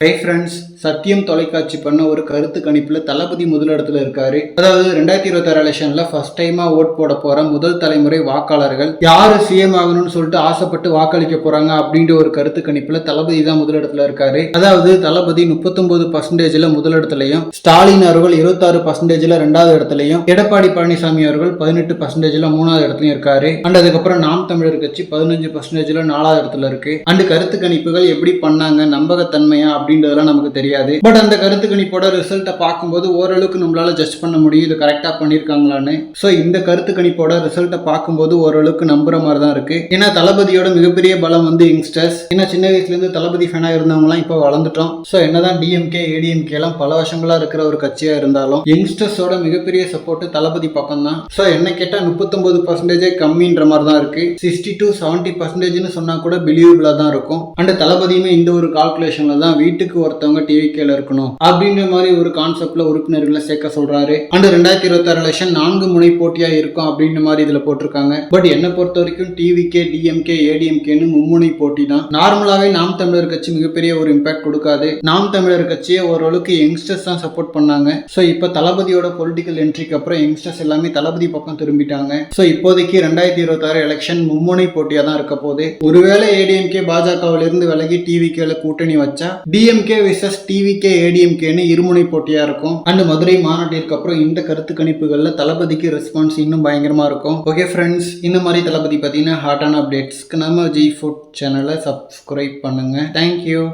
Hi friends, சத்தியம் தொலைக்காட்சி பண்ண ஒரு கருத்து கணிப்புல தளபதி முதலிடத்துல இருக்காரு. அதாவது 2026 எலெக்ஷன்ல ஃபர்ஸ்ட் டைமா ஓட் போட போற முதல் தலைமுறை வாக்காளர்கள் யாரு சிஎம் ஆகணும்னு சொல்லிட்டு ஆசைப்பட்டு வாக்களிக்க போறாங்க அப்படின்ற ஒரு கருத்து கணிப்புல தளபதி தான் முதலிடத்துல இருக்காரு. அதாவது தளபதி 39% முதலிடத்திலையும், ஸ்டாலின் அவர்கள் 26% ரெண்டாவது இடத்துலையும், எடப்பாடி பழனிசாமி அவர்கள் 18% மூணாவது இடத்துலயும் இருக்காரு. அண்ட் அதுக்கப்புறம் நாம் தமிழர் கட்சி 15% நாலாவது இடத்துல இருக்கு. அண்ட் கருத்து கணிப்புகள் எப்படி பண்ணாங்க, நம்பகத்தன்மையா அப்படின்றதெல்லாம் நமக்கு தெரியாது. பட் அந்த கருத்து கணிப்போட ரிசல்ட்டை பார்க்கும்போது ஓரளவுக்கு நம்மளால ஜட்ஜ் பண்ண முடியும் இது கரெக்டா பண்ணிருக்காங்களான்னு. ஸோ இந்த கருத்து கணிப்போட ரிசல்ட்டை பார்க்கும்போது ஓரளவுக்கு நம்புற மாதிரி தான் இருக்கு. ஏன்னா தளபதியோட மிகப்பெரிய பலம் வந்து யங்ஸ்டர்ஸ். ஏன்னா சின்ன வயசுல இருந்து தளபதி ஃபேனா இருந்தவங்கலாம் இப்போ வளர்ந்துட்டோம். ஸோ என்னதான் டிஎம்கே ஏடிஎம்கே எல்லாம் பல வருஷங்களா இருக்கிற ஒரு கட்சியா இருந்தாலும் யங்ஸ்டர்ஸோட மிகப்பெரிய சப்போர்ட் தளபதி பக்கம் தான். ஸோ என்ன கேட்டா 39% கம்மின்ற மாதிரி தான் இருக்கு. 60 to 70% சொன்னா கூட பிலீவபிளா தான் இருக்கும். அண்ட் தளபதியுமே இந்த ஒரு கால்குலேஷன்ல தான் வீட்டுக்கு ஒருத்தவங்க டிவிகேல இருக்கணும் அப்படின்ற மாதிரி ஒரு கான்செப்ட்ல உறுப்பினர்களை சேர்க்க சொல்றாரு. அண்ட் 2026 எலெக்ஷன் 4 முனை போட்டியா இருக்கும் அப்படின்ற மாதிரி இதுல போட்டிருக்காங்க. பட் என்ன பொறுத்த வரைக்கும் டிவிகே, டிஎம்கே, ஏடிஎம்கேன்னு மும்முனை போட்டி தான். நார்மலாவே நாம் தமிழர் கட்சி மிகப்பெரிய ஒரு இம்பாக்ட் கொடுக்காது. நாம் தமிழர் கட்சியை ஓரளவுக்கு யங்ஸ்டர்ஸ் தான் சப்போர்ட் பண்ணாங்க. ஸோ இப்போ தளபதியோட பொலிட்டிக்கல் என்ட்ரிக்கு அப்புறம் யங்ஸ்டர்ஸ் எல்லாமே தளபதி பக்கம் திரும்பிட்டாங்க. ஸோ இப்போதைக்கு 2026 எலெக்ஷன் மும்முனை போட்டியா தான் இருக்க போது. ஒருவேளை ஏடிஎம்கே பாஜகவிலிருந்து விலகி டிவிகேல கூட்டணி வச்சா டிஎம்கே விசஸ் டிவிகே ஏடிஎம்கேன்னு இருமுனை போட்டியா இருக்கும். அண்ட் மதுரை மாநாட்டிற்கு அப்புறம் இந்த கருத்து கணிப்புகள்ல தளபதிக்கு ரெஸ்பான்ஸ் இன்னும் பயங்கரமா இருக்கும். ஓகே ஃப்ரெண்ட்ஸ், இந்த மாதிரி தளபதி பார்த்தீங்கன்னா ஹாட்டான அப்டேட்ஸ்க்கு நம்ம ஜி ஃபுட் சேனலை சப்ஸ்கிரைப் பண்ணுங்க. தேங்க்யூ.